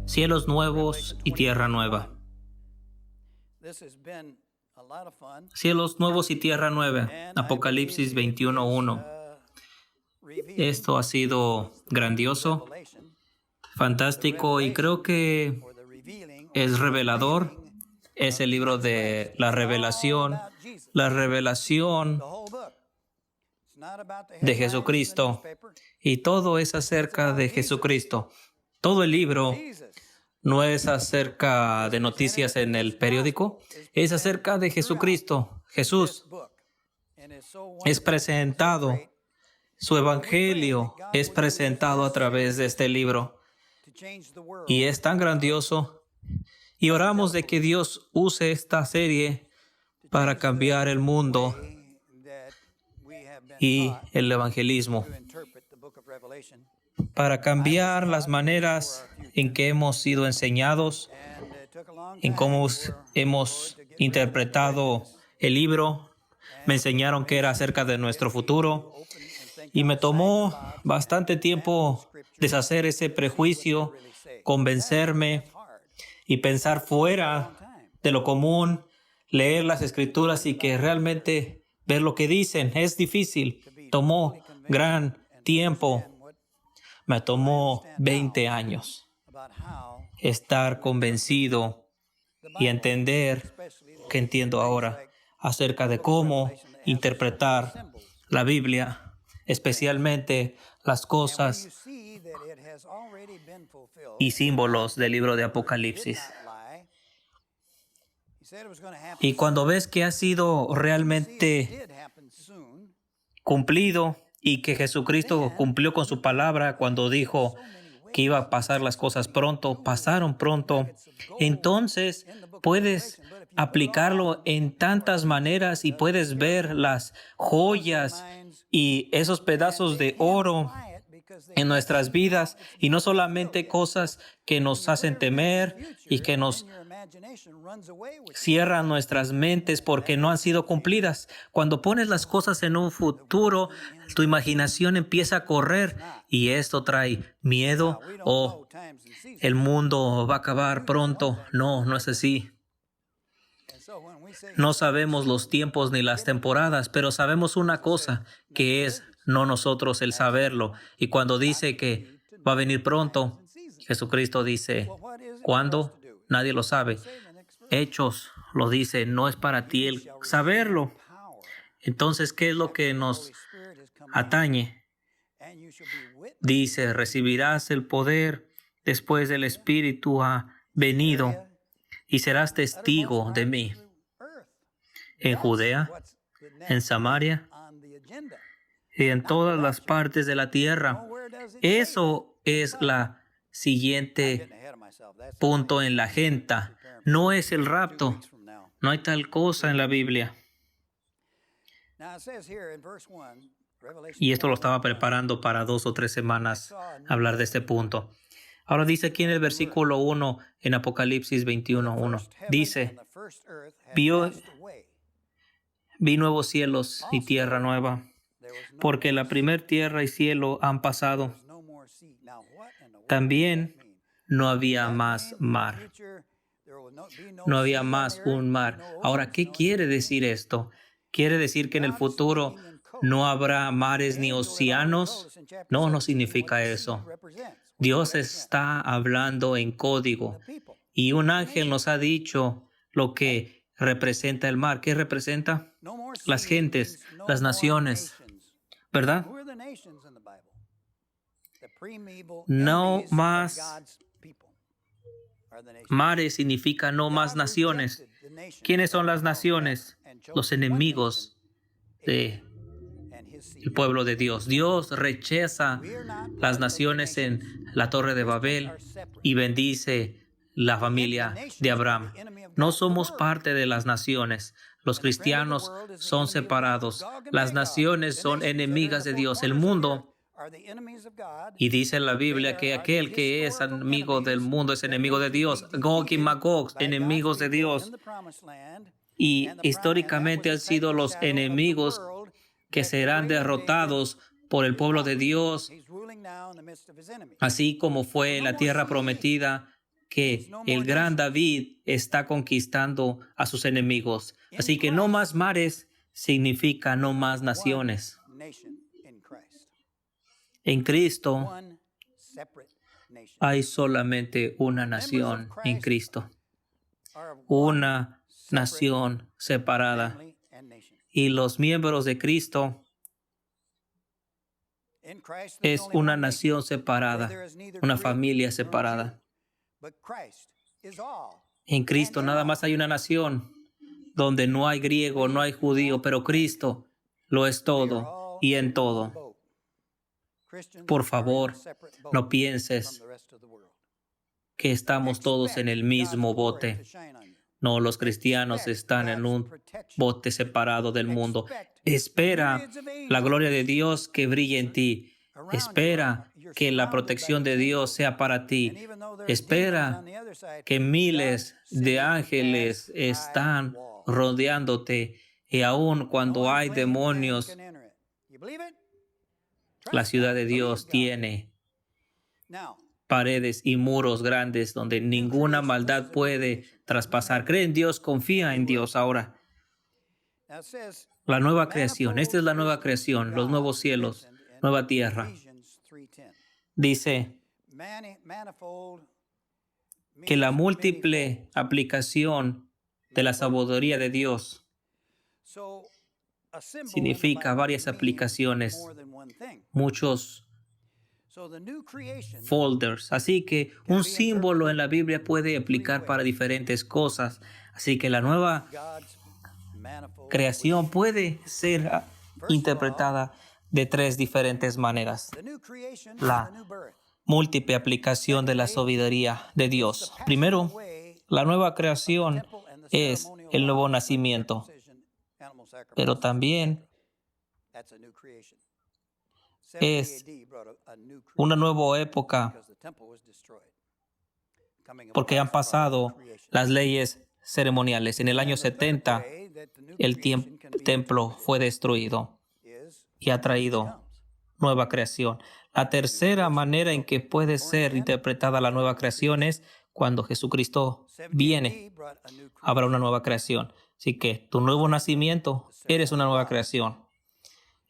Cielos nuevos y tierra nueva. Cielos nuevos y tierra nueva. Apocalipsis 21:1. Esto ha sido grandioso, fantástico y creo que es revelador. Es el libro de la revelación de Jesucristo. Y todo es acerca de Jesucristo. Todo el libro no es acerca de noticias en el periódico, es acerca de Jesucristo. Jesús es presentado, su evangelio es presentado a través de este libro. Y es tan grandioso. Y oramos de que Dios use esta serie para cambiar el mundo y el evangelismo, para cambiar las maneras en que hemos sido enseñados, en cómo hemos interpretado el libro. Me enseñaron que era acerca de nuestro futuro y me tomó bastante tiempo deshacer ese prejuicio, convencerme y pensar fuera de lo común, leer las escrituras y que realmente ver lo que dicen. Es difícil, tomó gran tiempo. Me tomó 20 años estar convencido y entender que entiendo ahora acerca de cómo interpretar la Biblia, especialmente las cosas y símbolos del libro de Apocalipsis. Y cuando ves que ha sido realmente cumplido y que Jesucristo cumplió con su palabra cuando dijo que iba a pasar las cosas pronto, pasaron pronto, entonces puedes aplicarlo en tantas maneras y puedes ver las joyas y esos pedazos de oro en nuestras vidas, y no solamente cosas que nos hacen temer y que nos cierran nuestras mentes porque no han sido cumplidas. Cuando pones las cosas en un futuro, tu imaginación empieza a correr y esto trae miedo. El mundo va a acabar pronto. No, no es así. No sabemos los tiempos ni las temporadas, pero sabemos una cosa, que es no nosotros el saberlo. Y cuando dice que va a venir pronto, Jesucristo dice, ¿cuándo? Nadie lo sabe. Hechos lo dice, no es para ti el saberlo. Entonces, ¿qué es lo que nos atañe? Dice, recibirás el poder después del Espíritu ha venido y serás testigo de mí en Judea, en Samaria y en todas las partes de la tierra. Eso es la siguiente punto en la agenda. No es el rapto. No hay tal cosa en la Biblia. Y esto lo estaba preparando para 2 o 3 semanas hablar de este punto. Ahora dice aquí en el versículo 1 en Apocalipsis 21:1. Dice, vi nuevos cielos y tierra nueva, porque la primer tierra y cielo han pasado. También no había más mar. No había más un mar. Ahora, ¿qué quiere decir esto? ¿Quiere decir que en el futuro no habrá mares ni océanos? No, no significa eso. Dios está hablando en código y un ángel nos ha dicho lo que representa el mar. ¿Qué representa? Las gentes, las naciones, ¿verdad? No más mares significa no más naciones. ¿Quiénes son las naciones? Los enemigos del pueblo de Dios. Dios rechaza las naciones en la Torre de Babel y bendice la familia de Abraham. No somos parte de las naciones. Los cristianos son separados. Las naciones son enemigas de Dios. El mundo, y dice en la Biblia que aquel que es amigo del mundo es enemigo de Dios. Gog y Magog, enemigos de Dios. Y históricamente han sido los enemigos que serán derrotados por el pueblo de Dios, así como fue en la tierra prometida. que el gran David está conquistando a sus enemigos. Así que no más mares significa no más naciones. En Cristo hay solamente una nación en Cristo, una nación separada. Y los miembros de Cristo es una nación separada, una familia separada. En Cristo nada más hay una nación donde no hay griego, no hay judío, pero Cristo lo es todo y en todo. Por favor, no pienses que estamos todos en el mismo bote. No, los cristianos están en un bote separado del mundo. Espera la gloria de Dios que brille en ti. Espera que la protección de Dios sea para ti. Espera que miles de ángeles están rodeándote. Y aun cuando hay demonios, la ciudad de Dios tiene paredes y muros grandes donde ninguna maldad puede traspasar. Cree en Dios, confía en Dios. Ahora, la nueva creación. Esta es la nueva creación, los nuevos cielos, nueva tierra. Dice que la múltiple aplicación de la sabiduría de Dios significa varias aplicaciones, muchos folders. Así que un símbolo en la Biblia puede aplicar para diferentes cosas. Así que la nueva creación puede ser interpretada de tres diferentes maneras. La múltiple aplicación de la sabiduría de Dios. Primero, la nueva creación es el nuevo nacimiento, pero también es una nueva época porque han pasado las leyes ceremoniales. En el año 70, el templo fue destruido y ha traído nueva creación. La tercera manera en que puede ser interpretada la nueva creación es cuando Jesucristo viene, habrá una nueva creación. Así que tu nuevo nacimiento, eres una nueva creación.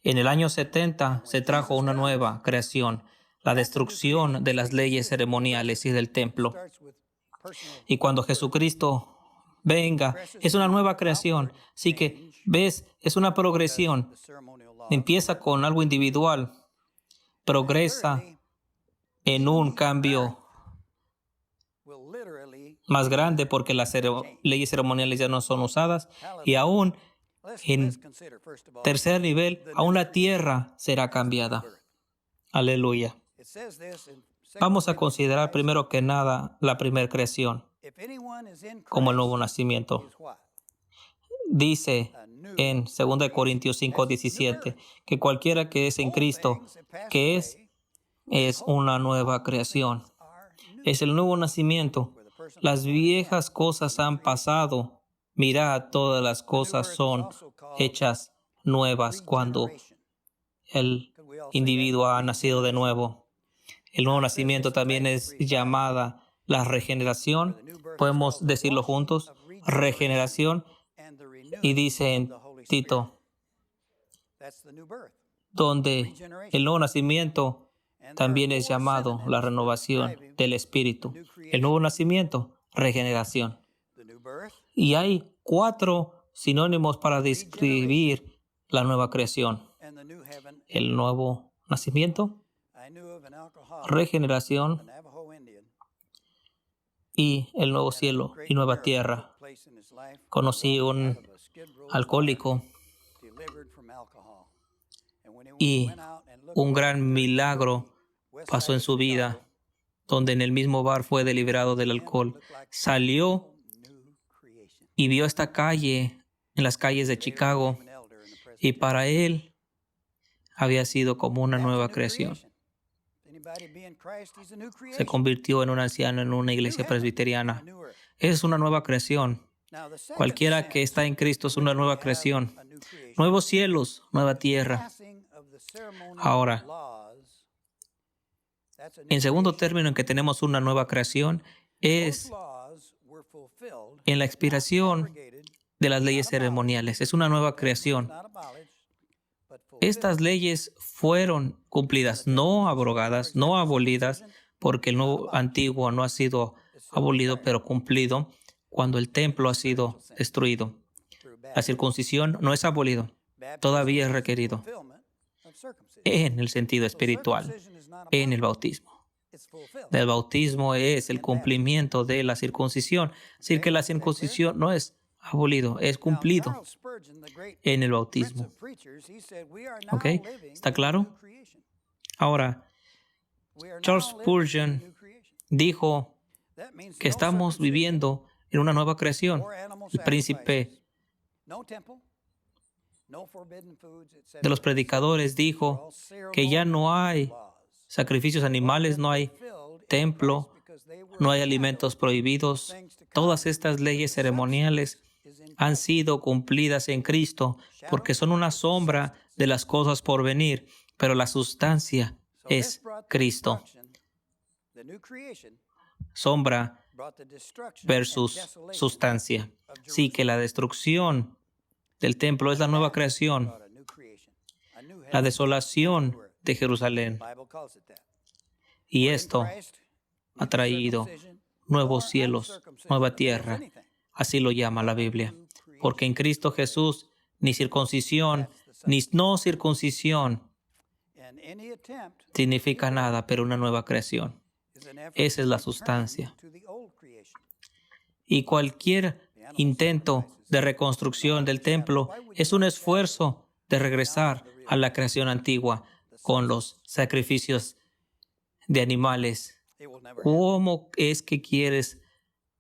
En el año 70 se trajo una nueva creación, la destrucción de las leyes ceremoniales y del templo. Y cuando Jesucristo venga, es una nueva creación. Así que, ves, es una progresión. Empieza con algo individual, progresa en un cambio más grande porque las leyes ceremoniales ya no son usadas y aún en tercer nivel, aún la tierra será cambiada. Aleluya. Vamos a considerar primero que nada la primera creación como el nuevo nacimiento. Dice en 2 Corintios 5:17 que cualquiera que es en Cristo, que es una nueva creación. Es el nuevo nacimiento. Las viejas cosas han pasado. Mirad, todas las cosas son hechas nuevas cuando el individuo ha nacido de nuevo. El nuevo nacimiento también es llamada la regeneración. Podemos decirlo juntos, regeneración. Y dice en Tito, donde el nuevo nacimiento también es llamado la renovación del espíritu. El nuevo nacimiento, regeneración. Y hay 4 sinónimos para describir la nueva creación. El nuevo nacimiento, regeneración y el nuevo cielo y nueva tierra. Conocí un alcohólico y un gran milagro pasó en su vida, donde en el mismo bar fue deliberado del alcohol. Salió y vio esta calle en las calles de Chicago y para él había sido como una nueva creación. Se convirtió en un anciano en una iglesia presbiteriana. Es una nueva creación. Cualquiera que está en Cristo es una nueva creación. Nuevos cielos, nueva tierra. Ahora, en segundo término en que tenemos una nueva creación, es en la expiración de las leyes ceremoniales. Es una nueva creación. Estas leyes fueron cumplidas, no abrogadas, no abolidas, porque el nuevo antiguo no ha sido abolido, pero cumplido cuando el templo ha sido destruido. La circuncisión no es abolido, todavía es requerido en el sentido espiritual, en el bautismo. El bautismo es el cumplimiento de la circuncisión. Es decir, que la circuncisión no es abolido, es cumplido en el bautismo. ¿Ok? ¿Está claro? Ahora, Charles Spurgeon dijo que estamos viviendo en una nueva creación. El príncipe de los predicadores dijo que ya no hay sacrificios animales, no hay templo, no hay alimentos prohibidos. Todas estas leyes ceremoniales han sido cumplidas en Cristo porque son una sombra de las cosas por venir, pero la sustancia es Cristo. Sombra versus sustancia. Sí, que la destrucción del templo es la nueva creación, la desolación de Jerusalén. Y esto ha traído nuevos cielos, nueva tierra. Así lo llama la Biblia. Porque en Cristo Jesús ni circuncisión ni no circuncisión significa nada, pero una nueva creación. Esa es la sustancia. Y cualquier intento de reconstrucción del templo es un esfuerzo de regresar a la creación antigua con los sacrificios de animales. ¿Cómo es que quieres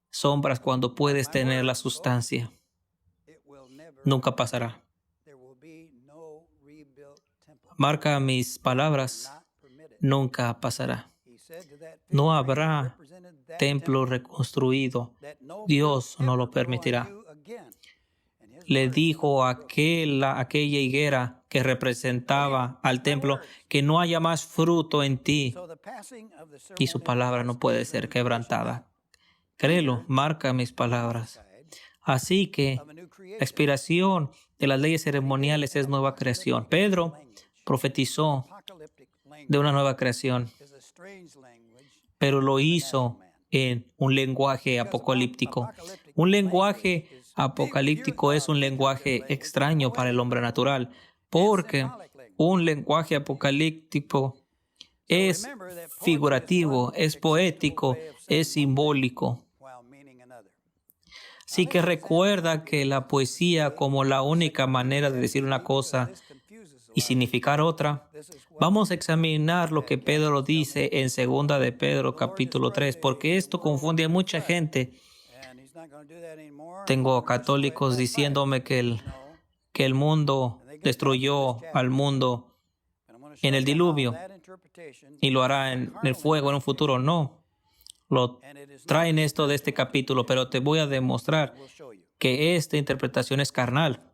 sombras cuando puedes tener la sustancia? Nunca pasará. Marca mis palabras, nunca pasará. No habrá templo reconstruido. Dios no lo permitirá. Le dijo a aquella higuera que representaba al templo que no haya más fruto en ti, y su palabra no puede ser quebrantada. Créelo, marca mis palabras. Así que la expiración de las leyes ceremoniales es nueva creación. Pedro profetizó de una nueva creación, pero lo hizo en un lenguaje apocalíptico. Un lenguaje apocalíptico es un lenguaje extraño para el hombre natural, porque un lenguaje apocalíptico es figurativo, es poético, es simbólico. Así que recuerda que la poesía como la única manera de decir una cosa y significar otra. Vamos a examinar lo que Pedro dice en 2 de Pedro capítulo 3, porque esto confunde a mucha gente. Tengo católicos diciéndome que el mundo destruyó al mundo en el diluvio y lo hará en el fuego en un futuro. No, lo traen esto de este capítulo, pero te voy a demostrar que esta interpretación es carnal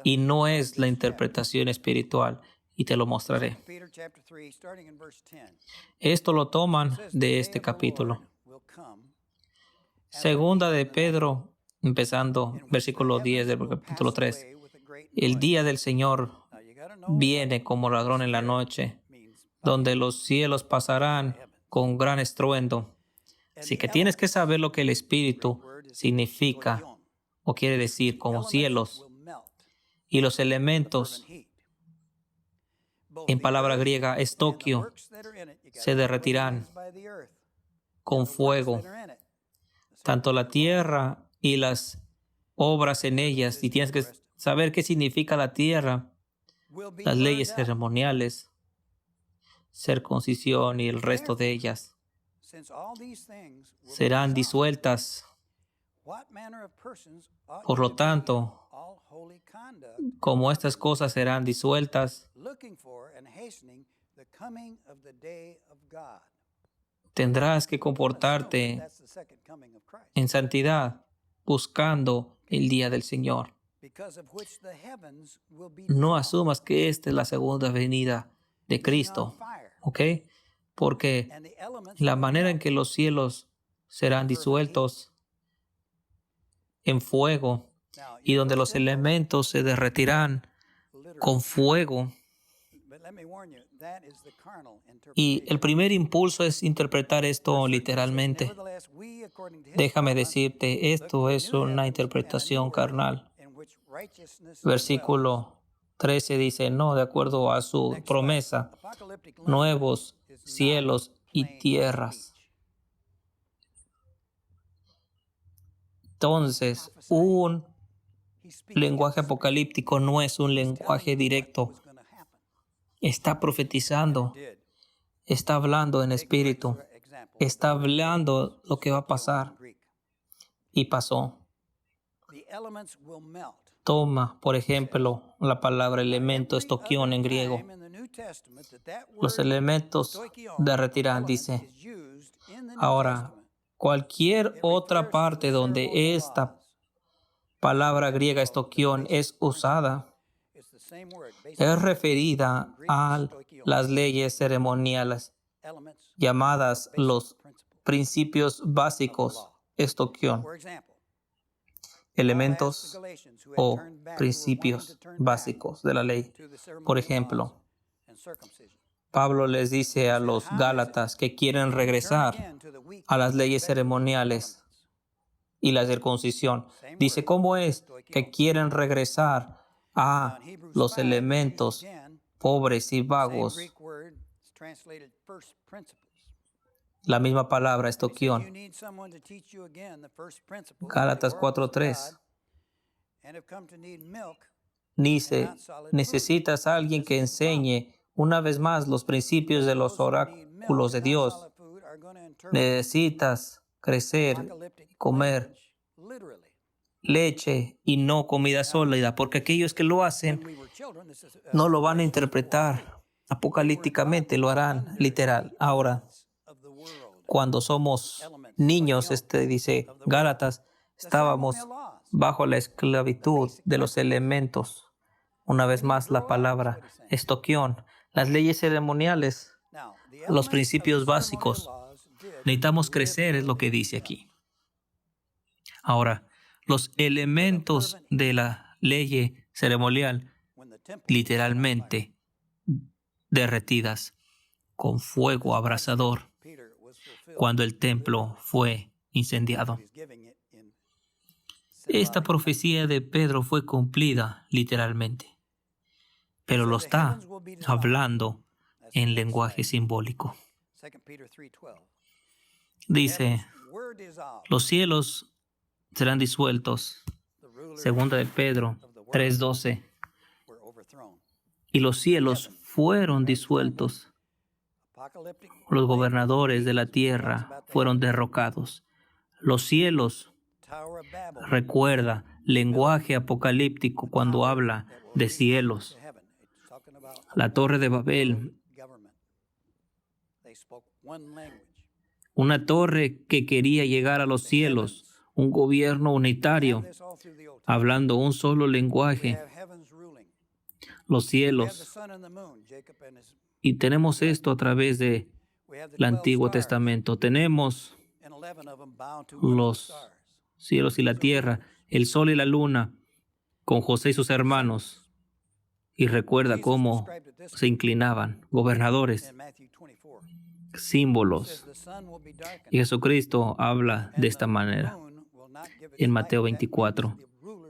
y no es la interpretación espiritual, y te lo mostraré. Esto lo toman de este capítulo. 2 de Pedro, empezando versículo 10 del capítulo 3. El día del Señor viene como ladrón en la noche, donde los cielos pasarán con gran estruendo. Así que tienes que saber lo que el Espíritu significa o quiere decir como cielos. Y los elementos, en palabra griega, estokio, se derretirán con fuego. Tanto la tierra y las obras en ellas, y tienes que saber qué significa la tierra, las leyes ceremoniales, circuncisión y el resto de ellas, serán disueltas. Por lo tanto, como estas cosas serán disueltas, tendrás que comportarte en santidad, buscando el día del Señor. No asumas que esta es la segunda venida de Cristo, ¿ok? Porque la manera en que los cielos serán disueltos en fuego y donde los elementos se derretirán con fuego. Y el primer impulso es interpretar esto literalmente. Déjame decirte, esto es una interpretación carnal. Versículo 13 dice, no, de acuerdo a su promesa, nuevos cielos y tierras. Entonces, un lenguaje apocalíptico no es un lenguaje directo. Está profetizando, está hablando en espíritu, está hablando lo que va a pasar. Y pasó. Toma, por ejemplo, la palabra elemento, estoquión en griego. Los elementos derretirán, dice. Ahora, cualquier otra parte donde esta palabra griega estoquión es usada, es referida a las leyes ceremoniales llamadas los principios básicos, estoquión, elementos o principios básicos de la ley. Por ejemplo, Pablo les dice a los Gálatas que quieren regresar a las leyes ceremoniales y la circuncisión. Dice, ¿cómo es que quieren regresar a los elementos pobres y vagos? La misma palabra, estoquión. Gálatas 4:3. Dice, necesitas a alguien que enseñe una vez más los principios de los oráculos de Dios. Necesitas crecer, comer leche y no comida sólida, porque aquellos que lo hacen no lo van a interpretar apocalípticamente, lo harán literal. Ahora, cuando somos niños, dice Gálatas, estábamos bajo la esclavitud de los elementos. Una vez más la palabra estoquión. Las leyes ceremoniales, los principios básicos. Necesitamos crecer, es lo que dice aquí. Ahora, los elementos de la ley ceremonial, literalmente derretidas con fuego abrasador cuando el templo fue incendiado. Esta profecía de Pedro fue cumplida literalmente, pero lo está hablando en lenguaje simbólico. Dice, los cielos serán disueltos. Segunda de Pedro 3:12. Y los cielos fueron disueltos. Los gobernadores de la tierra fueron derrocados. Los cielos, recuerda, lenguaje apocalíptico cuando habla de cielos. La Torre de Babel, una torre que quería llegar a los cielos, un gobierno unitario, hablando un solo lenguaje, los cielos. Y tenemos esto a través del Antiguo Testamento. Tenemos los cielos y la tierra, el sol y la luna, con José y sus hermanos. Y recuerda cómo se inclinaban, gobernadores, símbolos. Y Jesucristo habla de esta manera en Mateo 24.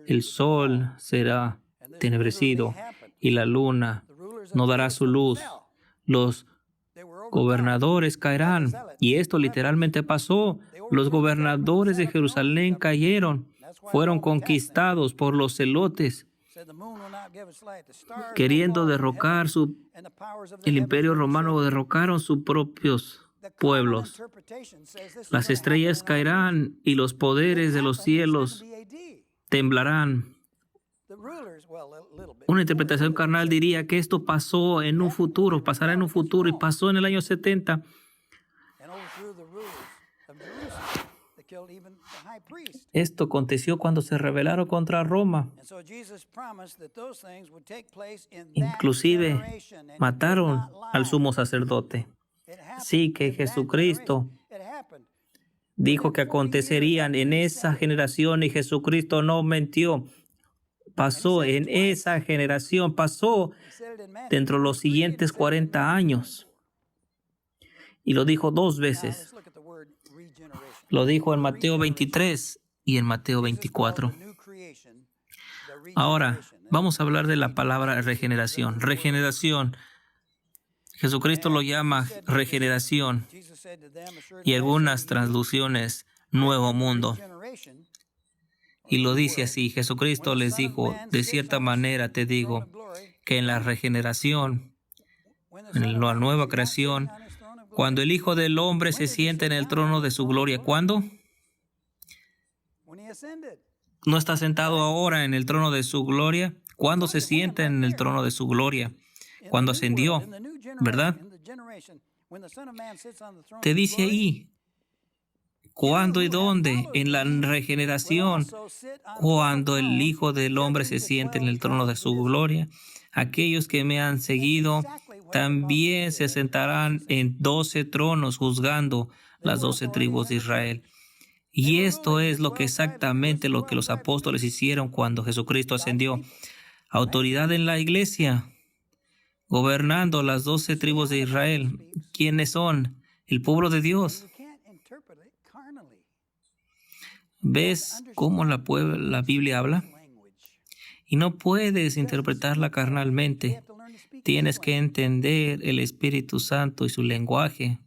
El sol será tenebrecido y la luna no dará su luz. Los gobernadores caerán. Y esto literalmente pasó. Los gobernadores de Jerusalén cayeron. Fueron conquistados por los celotes, queriendo derrocar el imperio romano, derrocaron sus propios pueblos. Las estrellas caerán y los poderes de los cielos temblarán. Una interpretación carnal diría que esto pasó en un futuro, pasará en un futuro, y pasó en el año 70. Esto aconteció cuando se rebelaron contra Roma. Inclusive mataron al sumo sacerdote. Sí, que Jesucristo dijo que acontecerían en esa generación y Jesucristo no mintió. Pasó en esa generación, pasó dentro de los siguientes 40 años. Y lo dijo 2 veces. Lo dijo en Mateo 23 y en Mateo 24. Ahora, vamos a hablar de la palabra regeneración. Regeneración. Jesucristo lo llama regeneración y algunas traducciones nuevo mundo. Y lo dice así, Jesucristo les dijo, de cierta manera te digo, que en la regeneración, en la nueva creación, cuando el Hijo del Hombre se siente en el trono de su gloria, ¿cuándo? No está sentado ahora en el trono de su gloria. ¿Cuándo se sienta en el trono de su gloria? Cuando ascendió, ¿verdad? Te dice ahí, ¿cuándo y dónde? En la regeneración, cuando el Hijo del Hombre se siente en el trono de su gloria. Aquellos que me han seguido también se sentarán en 12 tronos juzgando las 12 tribus de Israel. Y esto es exactamente lo que los apóstoles hicieron cuando Jesucristo ascendió. Autoridad en la iglesia, gobernando las 12 tribus de Israel. ¿Quiénes son? El pueblo de Dios. ¿Ves cómo la Biblia habla? Y no puedes interpretarla carnalmente. Tienes que entender el Espíritu Santo y su lenguaje.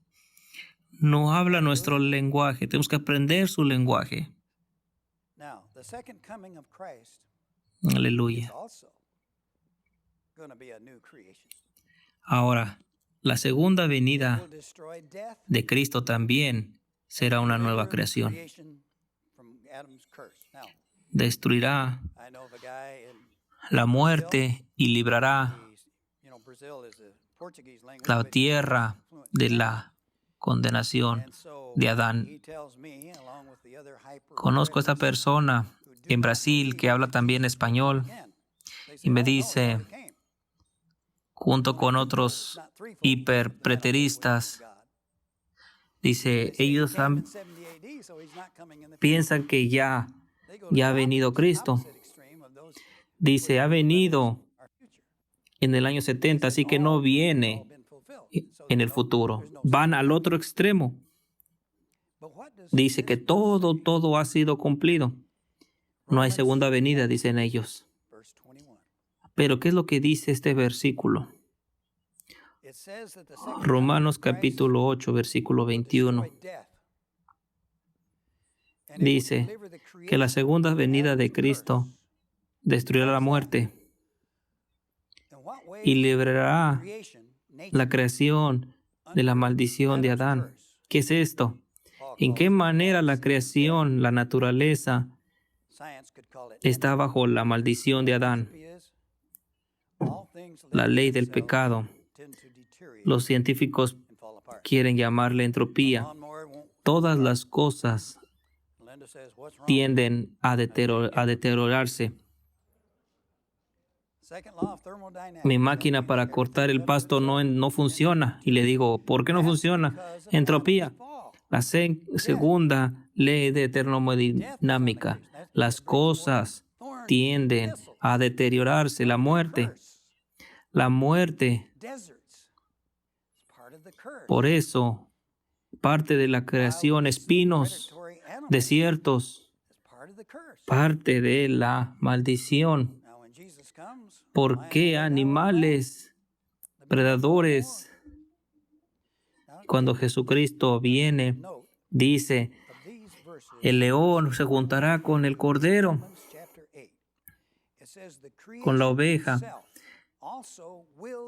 No habla nuestro lenguaje, tenemos que aprender su lenguaje. Aleluya. Ahora, la segunda venida de Cristo también será una nueva creación. Destruirá la muerte y librará la tierra de la condenación de Adán. Conozco a esta persona en Brasil que habla también español y me dice, junto con otros hiperpreteristas, dice, ellos piensan que ya ha venido Cristo. Dice, ha venido en el año 70, así que no viene en el futuro. Van al otro extremo. Dice que todo ha sido cumplido. No hay segunda venida, dicen ellos. Pero ¿qué es lo que dice este versículo? Romanos capítulo 8, versículo 21. Dice que la segunda venida de Cristo destruirá la muerte y librará la creación de la maldición de Adán. ¿Qué es esto? ¿En qué manera la creación, la naturaleza, está bajo la maldición de Adán? La ley del pecado. Los científicos quieren llamarle entropía. Todas las cosas tienden a deteriorarse. Mi máquina para cortar el pasto no funciona. Y le digo, ¿por qué no funciona? Entropía. La segunda ley de termodinámica. Las cosas tienden a deteriorarse. La muerte. Por eso, parte de la creación, espinos, desiertos, parte de la maldición. ¿Por qué animales, predadores? Cuando Jesucristo viene, dice, el león se juntará con el cordero, con la oveja.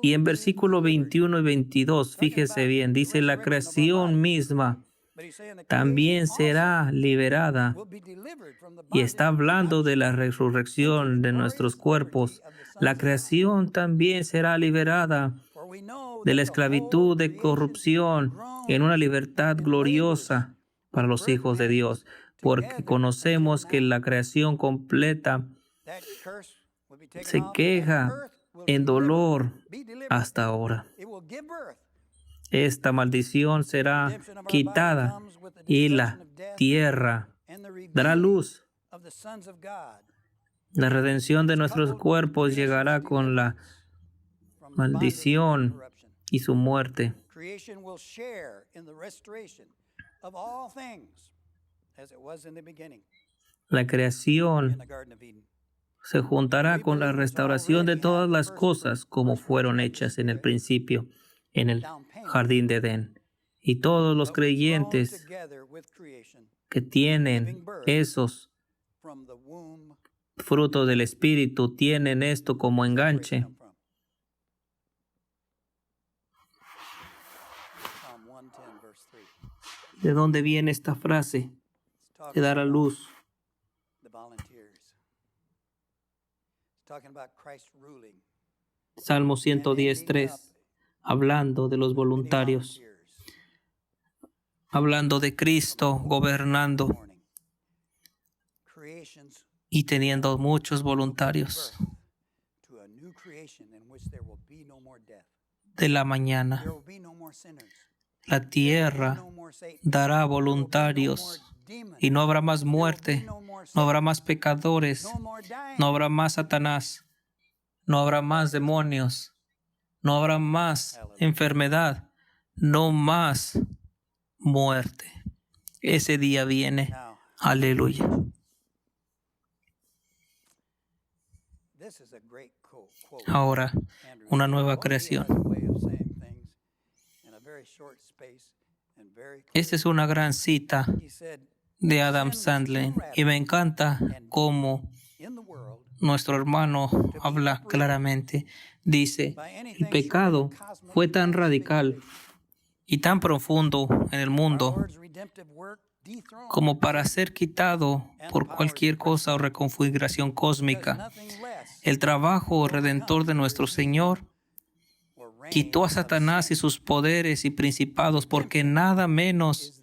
Y en versículo 21 y 22, fíjese bien, dice, la creación misma también será liberada. Y está hablando de la resurrección de nuestros cuerpos. La creación también será liberada de la esclavitud de corrupción en una libertad gloriosa para los hijos de Dios, porque conocemos que la creación completa se queja en dolor hasta ahora. esta maldición será quitada y la tierra dará luz. La redención de nuestros cuerpos llegará con la maldición y su muerte. La creación se juntará con la restauración de todas las cosas como fueron hechas en el principio, en el jardín de Edén. Y todos los creyentes que tienen esos frutos del Espíritu tienen esto como enganche. ¿De dónde viene esta frase? De dar a luz. Salmo 110:3, hablando de los voluntarios, hablando de Cristo gobernando y teniendo muchos voluntarios. De la mañana, la tierra dará voluntarios y no habrá más muerte, no habrá más pecadores, no habrá más Satanás, no habrá más demonios, no habrá más enfermedad, no más muerte. Ese día viene. Aleluya. Ahora, una nueva creación. Esta es una gran cita de Adam Sandler y me encanta cómo nuestro hermano habla claramente. Dice, el pecado fue tan radical y tan profundo en el mundo como para ser quitado por cualquier cosa o reconfiguración cósmica. El trabajo redentor de nuestro Señor quitó a Satanás y sus poderes y principados, porque nada menos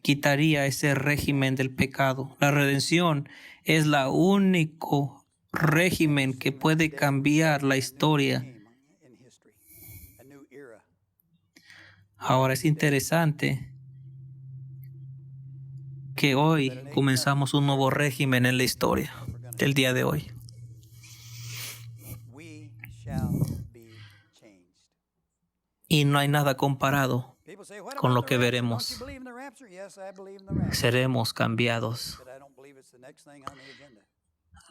quitaría ese régimen del pecado. La redención es la único régimen que puede cambiar la historia. Ahora es interesante que hoy comenzamos un nuevo régimen en la historia del día de hoy. Y no hay nada comparado con lo que veremos. Seremos cambiados.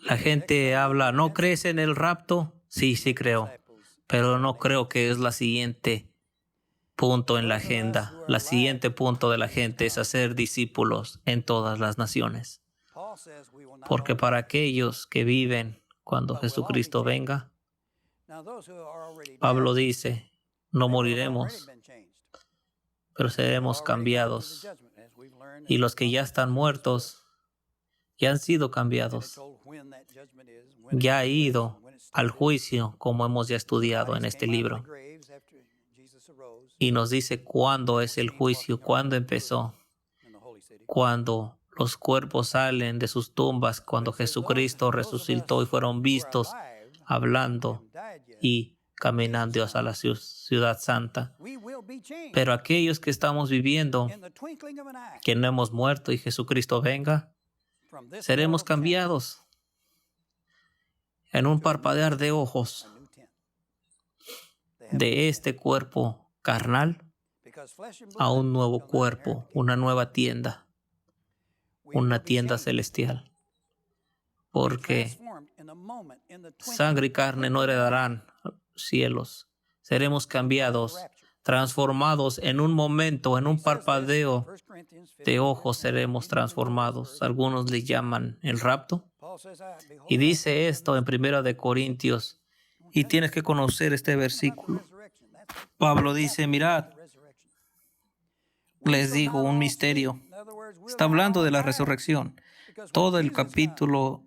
La gente habla, ¿no crees en el rapto? Sí, sí creo, pero no creo que es la siguiente punto en la agenda. La siguiente punto de la gente es hacer discípulos en todas las naciones. Porque para aquellos que viven cuando Jesucristo venga, Pablo dice, no moriremos, pero seremos cambiados. Y los que ya están muertos, ya han sido cambiados. Ya ha ido al juicio, como hemos ya estudiado en este libro. Y nos dice cuándo es el juicio, cuándo empezó, cuando los cuerpos salen de sus tumbas, cuando Jesucristo resucitó y fueron vistos hablando y caminando hacia la ciudad santa. Pero aquellos que estamos viviendo, que no hemos muerto y Jesucristo venga, seremos cambiados en un parpadear de ojos de este cuerpo carnal a un nuevo cuerpo, una nueva tienda, una tienda celestial. Porque sangre y carne no heredarán cielos. Seremos cambiados, transformados en un momento, en un parpadeo de ojos seremos transformados. Algunos le llaman el rapto. Y dice esto en 1 Corintios, y tienes que conocer este versículo. Pablo dice, mirad, les digo un misterio. Está hablando de la resurrección. Todo el capítulo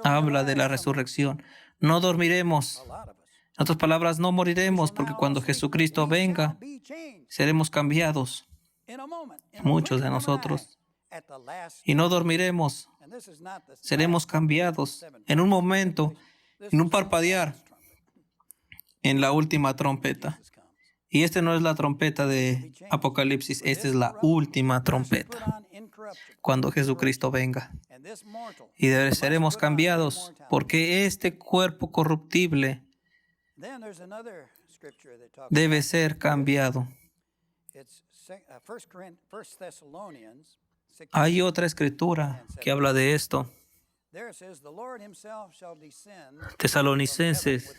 habla de la resurrección. No dormiremos. En otras palabras, no moriremos, porque cuando Jesucristo venga, seremos cambiados, muchos de nosotros. Y no dormiremos. Seremos cambiados en un momento, en un parpadear. en la última trompeta. Y esta no es la trompeta de Apocalipsis, esta es la última trompeta, cuando Jesucristo venga. Y seremos cambiados, porque este cuerpo corruptible debe ser cambiado. Hay otra escritura que habla de esto. Tesalonicenses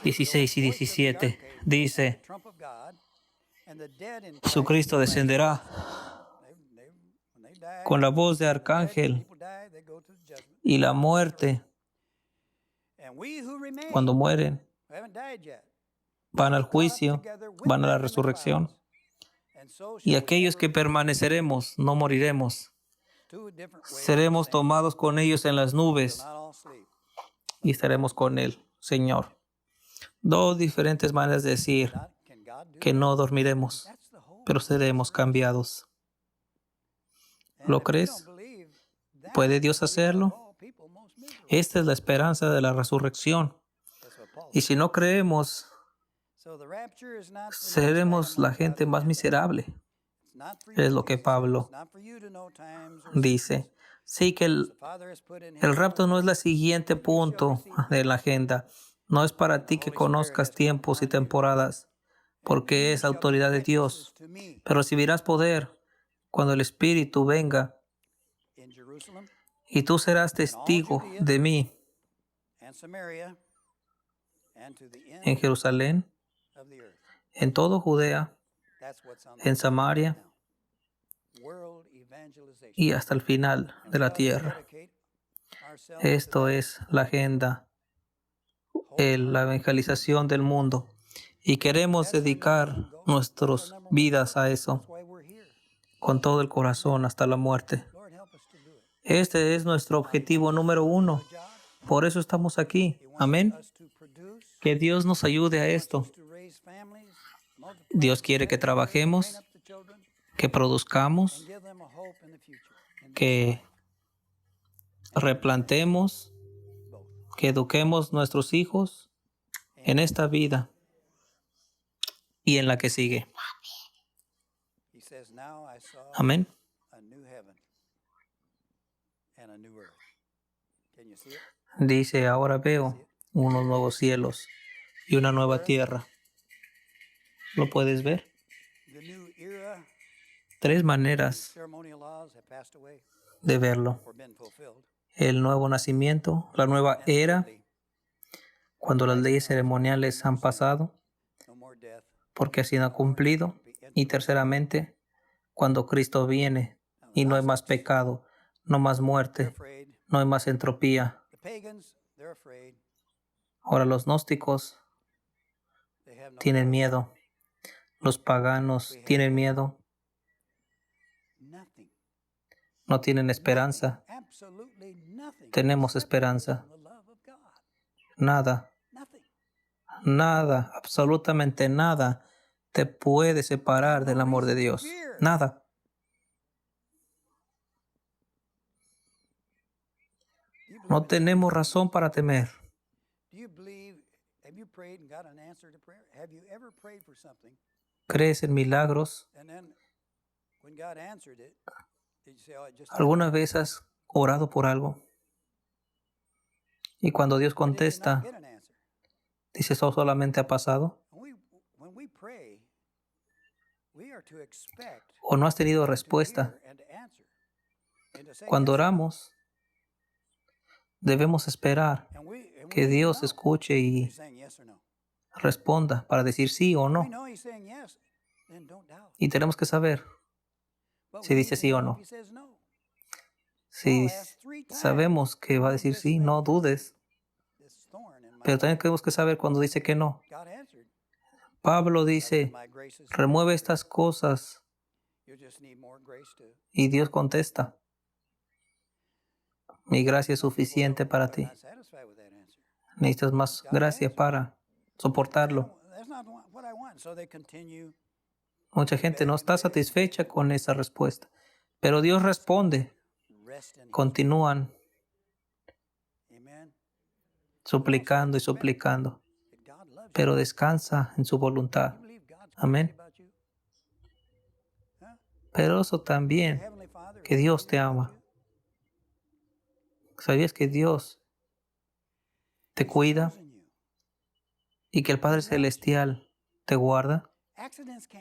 16 y 17 dice: Jesucristo descenderá con la voz de arcángel y la muerte. Cuando mueren, van al juicio, van a la resurrección. Y aquellos que permaneceremos, no moriremos. Seremos tomados con ellos en las nubes y estaremos con el Señor. Dos diferentes maneras de decir que no dormiremos, pero seremos cambiados. ¿Lo crees? ¿Puede Dios hacerlo? Esta es la esperanza de la resurrección. Y si no creemos, seremos la gente más miserable. Es lo que Pablo dice. Sí, que el rapto no es el siguiente punto de la agenda. No es para ti que conozcas tiempos y temporadas, porque es autoridad de Dios. Pero recibirás poder cuando el Espíritu venga, y tú serás testigo de mí en Jerusalén, en todo Judea, en Samaria y hasta el final de la tierra. Esto es la agenda, la evangelización del mundo, y queremos dedicar nuestras vidas a eso con todo el corazón hasta la muerte. Este es nuestro objetivo número 1. Por eso estamos aquí. Amén. Que Dios nos ayude a esto. Dios quiere que trabajemos, que produzcamos, que replantemos, que eduquemos nuestros hijos en esta vida y en la que sigue. Amén. Dice, ahora veo unos nuevos cielos y una nueva tierra. ¿Lo puedes ver? 3 maneras de verlo. El nuevo nacimiento, la nueva era, cuando las leyes ceremoniales han pasado, porque así han cumplido. Y terceramente, cuando Cristo viene y no hay más pecado, no más muerte, no hay más entropía. Ahora los gnósticos tienen miedo. Los paganos tienen miedo. No tienen esperanza. Tenemos esperanza. Nada, absolutamente nada te puede separar del amor de Dios. Nada. No tenemos razón para temer. ¿Crees en milagros? ¿Alguna vez has orado por algo? Y cuando Dios contesta, dices, ¿eso solamente ha pasado? ¿O no has tenido respuesta? Cuando oramos, debemos esperar que Dios escuche y responda para decir sí o no. Y tenemos que saber si dice sí o no. Si sabemos que va a decir sí, no dudes. Pero también tenemos que saber cuando dice que no. Pablo dice, remueve estas cosas. Y Dios contesta, mi gracia es suficiente para ti. Necesitas más gracia para soportarlo. Mucha gente no está satisfecha con esa respuesta, pero Dios responde. Continúan suplicando y suplicando. pero descansa en su voluntad. Amén. Pero eso también, que Dios te ama. ¿Sabías que Dios te cuida y que el Padre Celestial te guarda?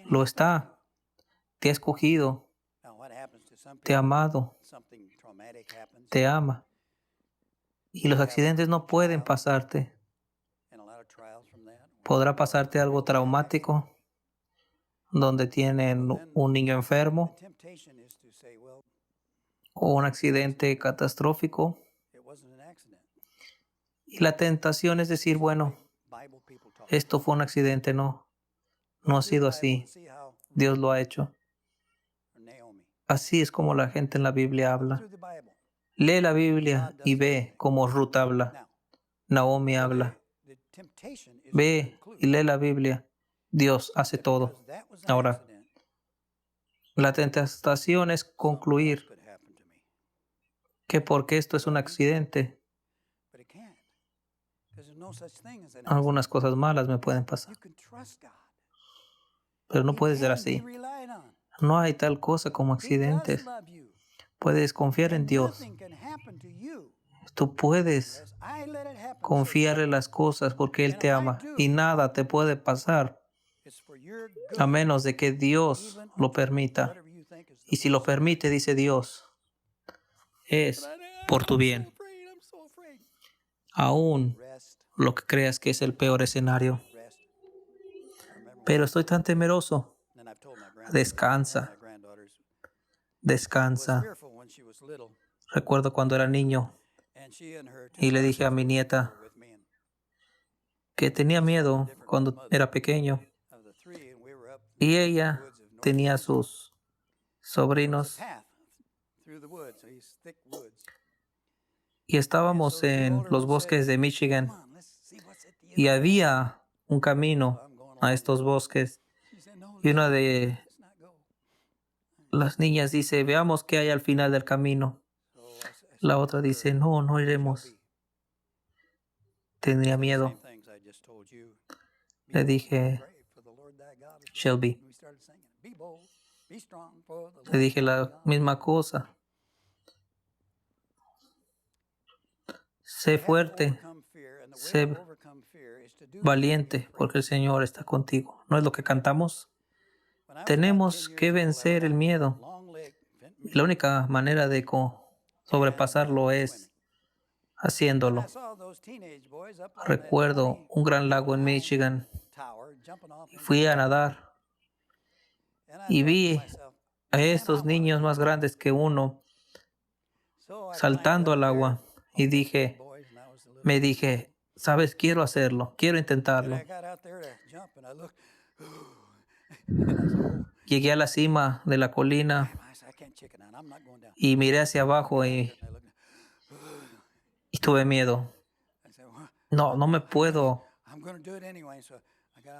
Lo está. Te ha escogido, te ha amado, te ama. Y los accidentes no pueden pasarte. Podrá pasarte algo traumático, donde tienen un niño enfermo, o un accidente catastrófico. Y la tentación es decir, bueno, esto fue un accidente. No ha sido así. Dios lo ha hecho. Así es como la gente en la Biblia habla. Lee la Biblia y ve cómo Ruth habla, Naomi habla. Ve y lee la Biblia. Dios hace todo. Ahora, la tentación es concluir que porque esto es un accidente, algunas cosas malas me pueden pasar. Pero no puede ser así. No hay tal cosa como accidentes. Puedes confiar en Dios. Tú puedes confiar en las cosas porque Él te ama y nada te puede pasar a menos de que Dios lo permita. Y si lo permite, dice Dios, es por tu bien. Aún lo que creas que es el peor escenario. Pero estoy tan temeroso. Descansa. Descansa. Recuerdo cuando era niño y le dije a mi nieta que tenía miedo cuando era pequeño. Y ella tenía sus sobrinos. Y estábamos en los bosques de Michigan. Y había un camino a estos bosques. Y una de las niñas dice, veamos qué hay al final del camino. La otra dice, no iremos. Tenía miedo. Le dije, Shelby, le dije la misma cosa. Sé fuerte, sé valiente, porque el Señor está contigo. ¿No es lo que cantamos? Tenemos que vencer el miedo. Y la única manera de sobrepasarlo es haciéndolo. Recuerdo un gran lago en Michigan. Fui a nadar y vi a estos niños más grandes que uno saltando al agua y me dije, sabes, quiero hacerlo, quiero intentarlo. Llegué a la cima de la colina y miré hacia abajo y tuve miedo. No me puedo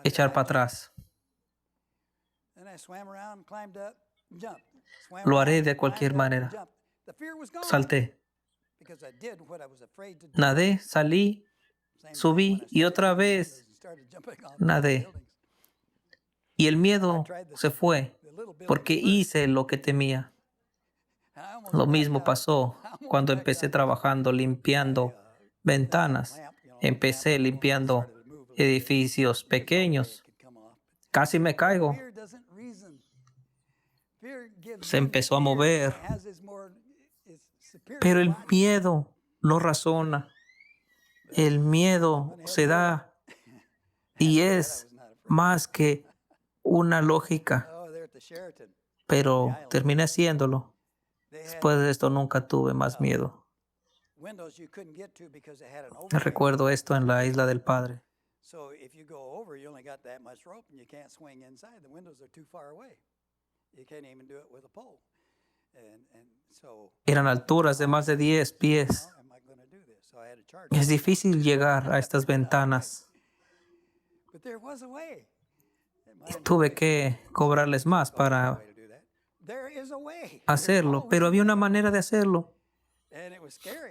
echar para atrás. Lo haré de cualquier manera. Salté. Nadé, salí, subí y otra vez nadé. Y el miedo se fue porque hice lo que temía. Lo mismo pasó cuando empecé trabajando limpiando ventanas. Empecé limpiando edificios pequeños. Casi me caigo. Se empezó a mover. Pero el miedo no razona. El miedo se da y es más que una lógica. Pero terminé haciéndolo. Después de esto nunca tuve más miedo. Recuerdo esto en la Isla del Padre. Eran alturas de más de 10 pies. Es difícil llegar a estas ventanas. Y tuve que cobrarles más para hacerlo, pero había una manera de hacerlo.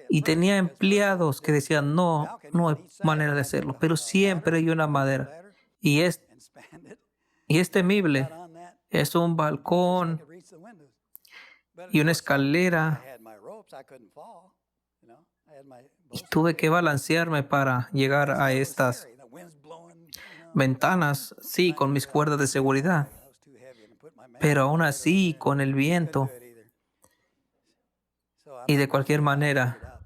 Y tenía empleados que decían, no, no hay manera de hacerlo, pero siempre hay una manera. Y es temible. Es un balcón y una escalera. Y tuve que balancearme para llegar a estas ventanas, sí, con mis cuerdas de seguridad. Pero aún así, con el viento. Y de cualquier manera,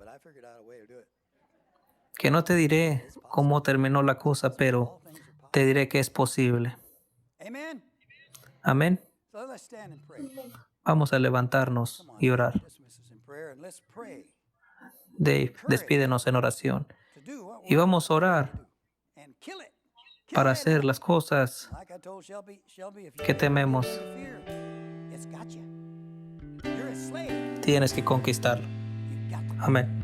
que no te diré cómo terminó la cosa, pero te diré que es posible. Amén. Vamos a levantarnos y orar. Dave, despídenos en oración. Y vamos a orar para hacer las cosas que tememos. Tienes que conquistarlo. Amén.